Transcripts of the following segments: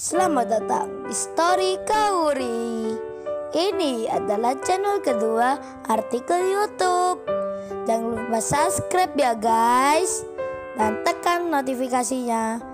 Selamat datang di Story Kauri. Ini adalah channel kedua artikel YouTube. Jangan lupa subscribe ya guys, dan tekan notifikasinya.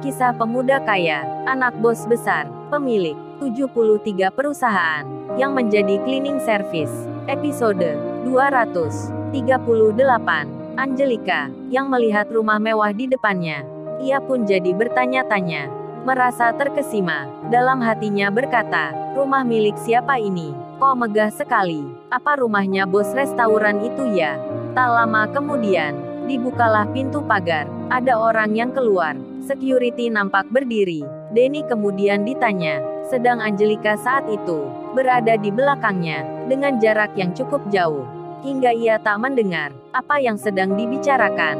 Kisah pemuda kaya, anak bos besar, pemilik 73 perusahaan, yang menjadi cleaning service. Episode 238. Angelika, yang melihat rumah mewah di depannya. Ia pun jadi bertanya-tanya. Merasa terkesima. Dalam hatinya berkata, rumah milik siapa ini? Kok megah sekali? Apa rumahnya bos restoran itu ya? Tak lama kemudian, dibukalah pintu pagar. Ada orang yang keluar. Security nampak berdiri. Denny kemudian ditanya. Sedang Angelika saat itu berada di belakangnya, dengan jarak yang cukup jauh, hingga ia tak mendengar apa yang sedang dibicarakan.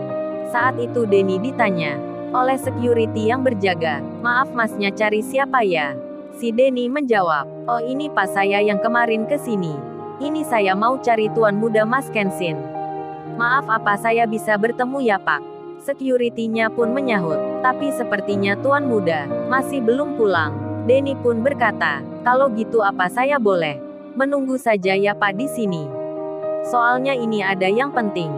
Saat itu Denny ditanya oleh security yang berjaga, "Maaf masnya cari siapa ya?" Si Denny menjawab, "Oh ini pas saya yang kemarin ke sini. Ini saya mau cari tuan muda Mas Kensin. Maaf apa saya bisa bertemu ya Pak?" Security-nya pun menyahut, "Tapi sepertinya tuan muda masih belum pulang." Denny pun berkata, "Kalau gitu apa saya boleh menunggu saja ya Pak di sini? Soalnya ini ada yang penting."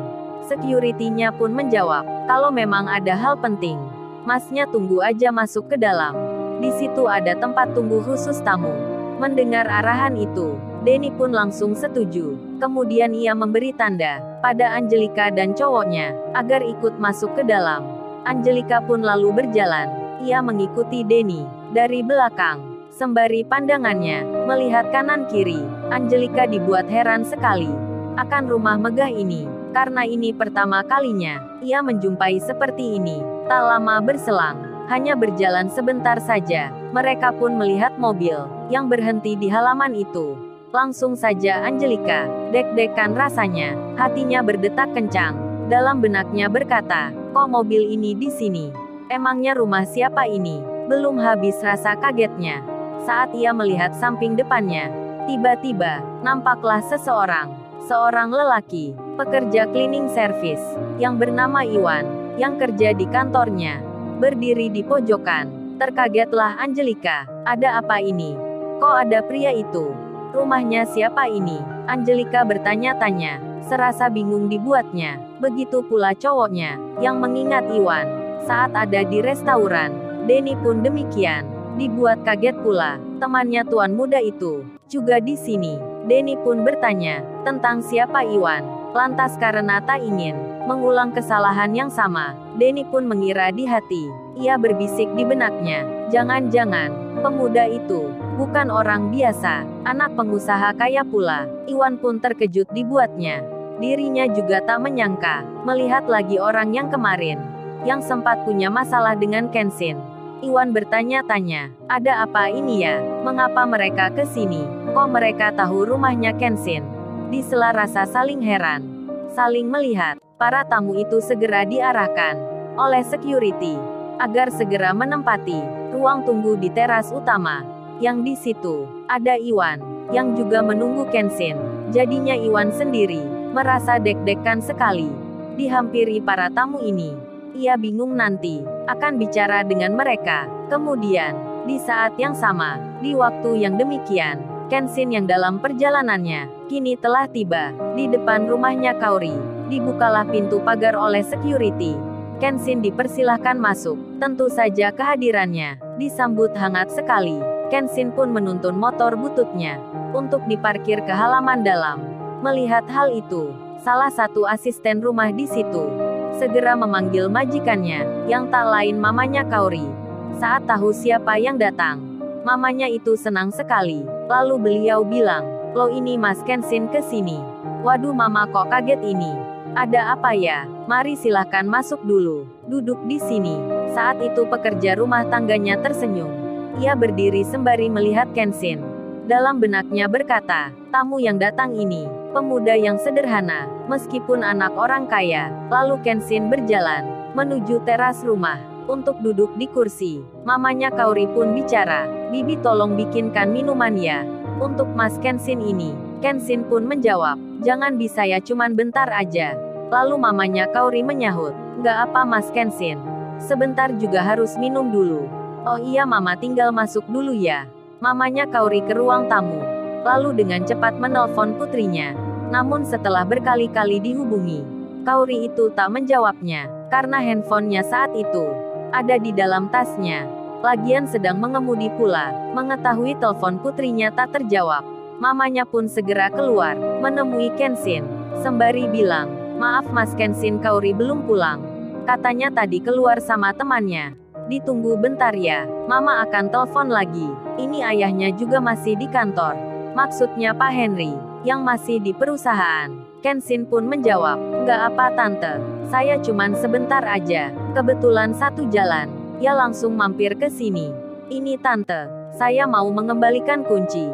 Security-nya pun menjawab, "Kalau memang ada hal penting, masnya tunggu aja masuk ke dalam. Di situ ada tempat tunggu khusus tamu." Mendengar arahan itu, Denny pun langsung setuju. Kemudian ia memberi tanda pada Angelika dan cowoknya agar ikut masuk ke dalam. Angelika pun lalu berjalan. Ia mengikuti Denny dari belakang, sembari pandangannya melihat kanan kiri. Angelika dibuat heran sekali akan rumah megah ini, karena ini pertama kalinya ia menjumpai seperti ini. Tak lama berselang, hanya berjalan sebentar saja, mereka pun melihat mobil yang berhenti di halaman itu. Langsung saja Angelika deg-degan rasanya, hatinya berdetak kencang. Dalam benaknya berkata, "Kok mobil ini di sini? Emangnya rumah siapa ini?" Belum habis rasa kagetnya, saat ia melihat samping depannya, tiba-tiba nampaklah seorang lelaki, pekerja cleaning service, yang bernama Iwan, yang kerja di kantornya, berdiri di pojokan. Terkagetlah Angelika. "Ada apa ini? Kok ada pria itu? Rumahnya siapa ini?" Angelika bertanya-tanya, serasa bingung dibuatnya. Begitu pula cowoknya, yang mengingat Iwan saat ada di restoran. Denny pun demikian, dibuat kaget pula. Temannya tuan muda itu juga di sini. Denny pun bertanya tentang siapa Iwan. Lantas karena tak ingin mengulang kesalahan yang sama, Denny pun mengira di hati. Ia berbisik di benaknya, jangan-jangan pemuda itu bukan orang biasa, anak pengusaha kaya pula. Iwan pun terkejut dibuatnya. Dirinya juga tak menyangka melihat lagi orang yang kemarin, yang sempat punya masalah dengan Kensin. Iwan bertanya-tanya, "Ada apa ini ya? Mengapa mereka ke sini? Kok mereka tahu rumahnya Kensin?" Di sela rasa saling heran, saling melihat, para tamu itu segera diarahkan oleh security agar segera menempati ruang tunggu di teras utama. Yang di situ ada Iwan yang juga menunggu Kensin. Jadinya Iwan sendiri merasa deg-degan sekali dihampiri para tamu ini. Ia bingung nanti akan bicara dengan mereka. Kemudian, di saat yang sama, di waktu yang demikian, Kensin yang dalam perjalanannya kini telah tiba di depan rumahnya Kauri. Dibukalah pintu pagar oleh security. Kensin dipersilahkan masuk. Tentu saja kehadirannya disambut hangat sekali. Kensin pun menuntun motor bututnya untuk diparkir ke halaman dalam. Melihat hal itu, salah satu asisten rumah di situ segera memanggil majikannya, yang tak lain mamanya Kauri. Saat tahu siapa yang datang, mamanya itu senang sekali. Lalu beliau bilang, "Loh ini Mas Kensin ke sini. Waduh mama kok kaget ini. Ada apa ya? Mari silahkan masuk dulu. Duduk di sini." Saat itu pekerja rumah tangganya tersenyum. Ia berdiri sembari melihat Kensin. Dalam benaknya berkata, tamu yang datang ini pemuda yang sederhana, meskipun anak orang kaya. Lalu Kensin berjalan menuju teras rumah untuk duduk di kursi. Mamanya Kauri pun bicara, "Bibi tolong bikinkan minuman ya untuk Mas Kensin ini." Kensin pun menjawab, "Jangan bisa ya cuman bentar aja." Lalu mamanya Kaori menyahut, "Nggak apa Mas Kenshin. Sebentar juga harus minum dulu." "Oh iya Mama, tinggal masuk dulu ya." Mamanya Kaori ke ruang tamu. Lalu dengan cepat menelpon putrinya. Namun setelah berkali-kali dihubungi, Kaori itu tak menjawabnya, karena handphonenya saat itu ada di dalam tasnya. Lagian sedang mengemudi pula. Mengetahui telepon putrinya tak terjawab, mamanya pun segera keluar, menemui Kenshin. Sembari bilang, "Maaf Mas Kenshin, Kaori belum pulang. Katanya tadi keluar sama temannya. Ditunggu bentar ya, Mama akan telepon lagi." Ini ayahnya juga masih di kantor. Maksudnya Pak Henry, yang masih di perusahaan. Kenshin pun menjawab, "Nggak apa Tante, saya cuman sebentar aja. Kebetulan satu jalan, ya langsung mampir ke sini. Ini Tante, saya mau mengembalikan kunci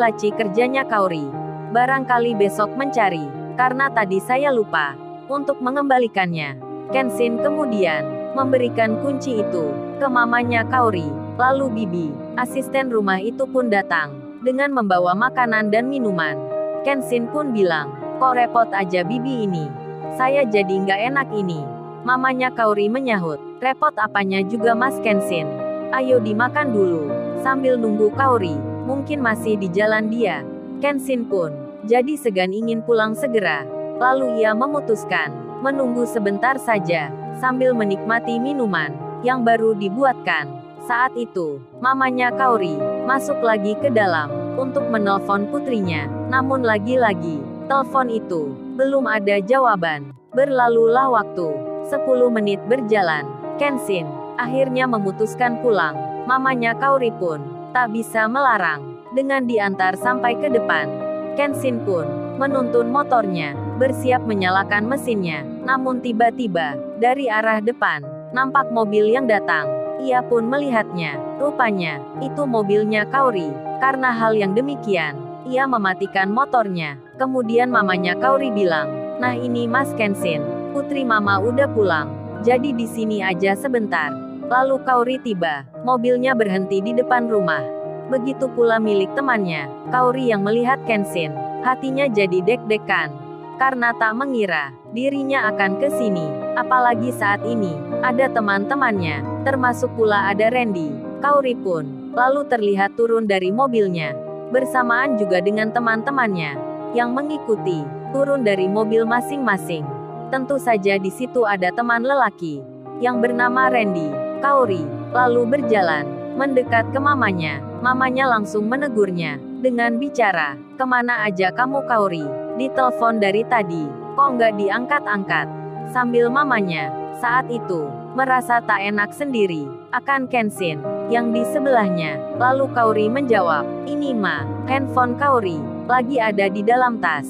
laci kerjanya Kaori. Barangkali besok mencari, karena tadi saya lupa untuk mengembalikannya." Kenshin kemudian memberikan kunci itu ke mamanya Kaori. Lalu Bibi, asisten rumah itu pun datang dengan membawa makanan dan minuman. Kenshin pun bilang, "Kok repot aja Bibi ini. Saya jadi nggak enak ini." Mamanya Kaori menyahut, "Repot apanya juga Mas Kenshin. Ayo dimakan dulu." Sambil nunggu Kaori, mungkin masih di jalan dia. Kenshin pun jadi segan ingin pulang segera. Lalu ia memutuskan menunggu sebentar saja, sambil menikmati minuman yang baru dibuatkan. Saat itu, mamanya Kaori masuk lagi ke dalam untuk menelpon putrinya. Namun lagi-lagi, telepon itu belum ada jawaban. Berlalulah waktu. 10 menit berjalan. Kenshin akhirnya memutuskan pulang. Mamanya Kaori pun tak bisa melarang dengan diantar sampai ke depan. Kenshin pun menuntun motornya, bersiap menyalakan mesinnya. Namun tiba-tiba, dari arah depan, nampak mobil yang datang. Ia pun melihatnya. Rupanya, itu mobilnya Kaori. Karena hal yang demikian, ia mematikan motornya. Kemudian mamanya Kaori bilang, "Nah ini Mas Kenshin, putri Mama udah pulang. Jadi di sini aja sebentar." Lalu Kaori tiba. Mobilnya berhenti di depan rumah. Begitu pula milik temannya, Kaori yang melihat Kenshin. Hatinya jadi deg-degan. Karena tak mengira dirinya akan ke sini. Apalagi saat ini ada teman-temannya, termasuk pula ada Randy. Kaori pun lalu terlihat turun dari mobilnya, bersamaan juga dengan teman-temannya yang mengikuti turun dari mobil masing-masing. Tentu saja di situ ada teman lelaki yang bernama Randy. Kaori lalu berjalan mendekat ke mamanya. Mamanya langsung menegurnya dengan bicara, "Kemana aja kamu Kaori? Ditelepon dari tadi, kok nggak diangkat-angkat?" Sambil mamanya saat itu merasa tak enak sendiri akan Kenshin yang di sebelahnya. Lalu Kaori menjawab, "Ini Ma, handphone Kaori lagi ada di dalam tas."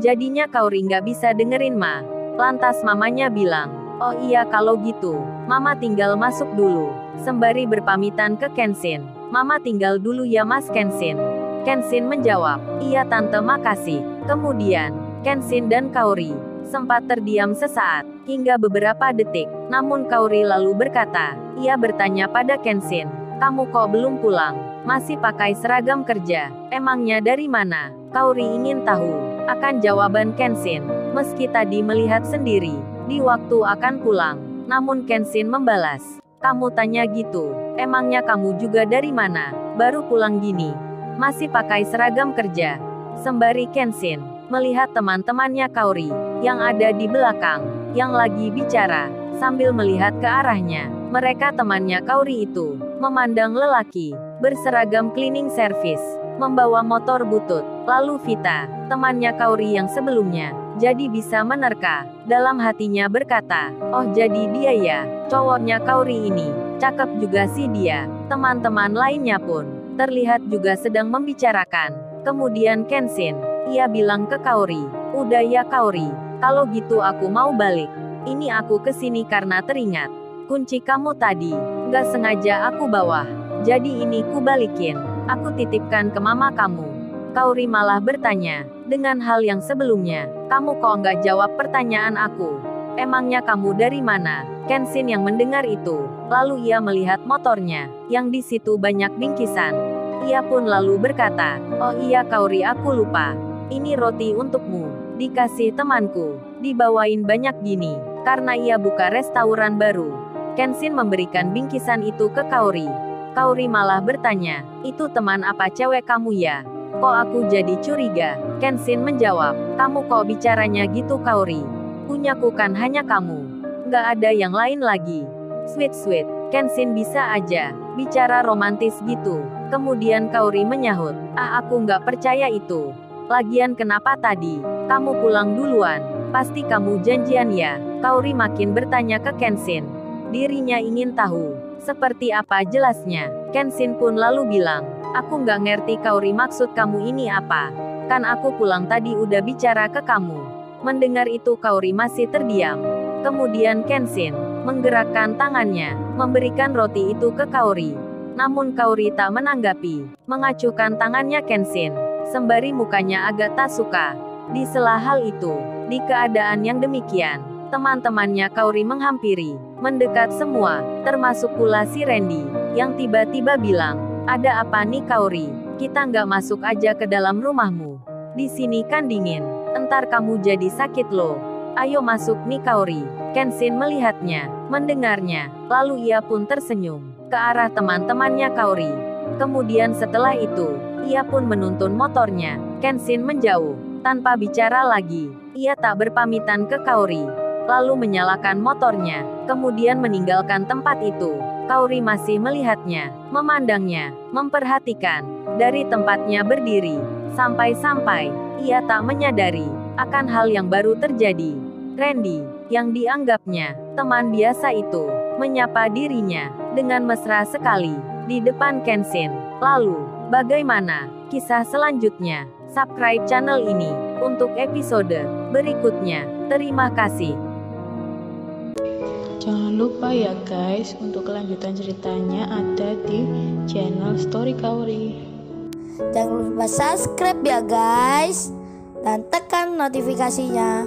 Jadinya Kaori nggak bisa dengerin Ma. Lantas mamanya bilang, "Oh iya kalau gitu, Mama tinggal masuk dulu." Sembari berpamitan ke Kenshin, "Mama tinggal dulu ya Mas Kenshin." Kenshin menjawab, "Iya Tante makasih." Kemudian, Kenshin dan Kaori sempat terdiam sesaat, hingga beberapa detik. Namun Kaori lalu berkata, ia bertanya pada Kenshin, "Kamu kok belum pulang? Masih pakai seragam kerja? Emangnya dari mana?" Kaori ingin tahu akan jawaban Kenshin, meski tadi melihat sendiri di waktu akan pulang. Namun Kenshin membalas, "Kamu tanya gitu, emangnya kamu juga dari mana? Baru pulang gini, masih pakai seragam kerja?" Sembari Kenshin melihat teman-temannya Kaori yang ada di belakang, yang lagi bicara, sambil melihat ke arahnya. Mereka temannya Kaori itu memandang lelaki berseragam cleaning service, membawa motor butut. Lalu Vita, temannya Kaori yang sebelumnya, jadi bisa menerka. Dalam hatinya berkata, "Oh jadi dia ya, cowoknya Kaori ini. Cakep juga sih dia." Teman-teman lainnya pun terlihat juga sedang membicarakan. Kemudian Kenshin, ia bilang ke Kaori, "Udah ya Kaori, kalau gitu aku mau balik. Ini aku kesini karena teringat kunci kamu tadi nggak sengaja aku bawa. Jadi ini ku balikin. Aku titipkan ke mama kamu." Kaori malah bertanya, dengan hal yang sebelumnya, "Kamu kok nggak jawab pertanyaan aku? Emangnya kamu dari mana?" Kenshin yang mendengar itu, lalu ia melihat motornya, yang di situ banyak bingkisan. Ia pun lalu berkata, "Oh iya Kaori aku lupa. Ini roti untukmu, dikasih temanku." Dibawain banyak gini, karena ia buka restoran baru. Kenshin memberikan bingkisan itu ke Kaori. Kaori malah bertanya, itu teman apa cewek kamu ya? Kok aku jadi curiga? Kenshin menjawab, kamu kok bicaranya gitu Kaori? Punyaku kan hanya kamu. Nggak ada yang lain lagi. Sweet, Kenshin bisa aja bicara romantis gitu. Kemudian Kaori menyahut, aku nggak percaya itu. Lagian kenapa tadi kamu pulang duluan? Pasti kamu janjian ya? Kaori makin bertanya ke Kenshin. Dirinya ingin tahu, seperti apa jelasnya. Kenshin pun lalu bilang, aku nggak ngerti Kaori maksud kamu ini apa. Kan aku pulang tadi udah bicara ke kamu. Mendengar itu Kaori masih terdiam. Kemudian Kenshin menggerakkan tangannya, memberikan roti itu ke Kaori. Namun Kaori tak menanggapi, mengacuhkan tangannya Kenshin, sembari mukanya agak tak suka. Di sela hal itu, di keadaan yang demikian, teman-temannya Kaori menghampiri, mendekat semua, termasuk pula si Randy, yang tiba-tiba bilang, ada apa nih Kaori? Kita nggak masuk aja ke dalam rumahmu. Di sini kan dingin, entar kamu jadi sakit loh. Ayo masuk nih Kaori. Kenshin melihatnya, mendengarnya, lalu ia pun tersenyum ke arah teman-temannya Kaori. Kemudian setelah itu, ia pun menuntun motornya. Kenshin menjauh, tanpa bicara lagi. Ia tak berpamitan ke Kaori, lalu menyalakan motornya, kemudian meninggalkan tempat itu. Kaori masih melihatnya, memandangnya, memperhatikan, dari tempatnya berdiri, sampai-sampai, ia tak menyadari, akan hal yang baru terjadi. Randy, yang dianggapnya, teman biasa itu, menyapa dirinya, dengan mesra sekali, di depan Kenshin. Lalu, bagaimana kisah selanjutnya? Subscribe channel ini, untuk episode berikutnya. Terima kasih. Jangan lupa ya guys, untuk kelanjutan ceritanya ada di channel Story Kaori. Jangan lupa subscribe ya guys, dan tekan notifikasinya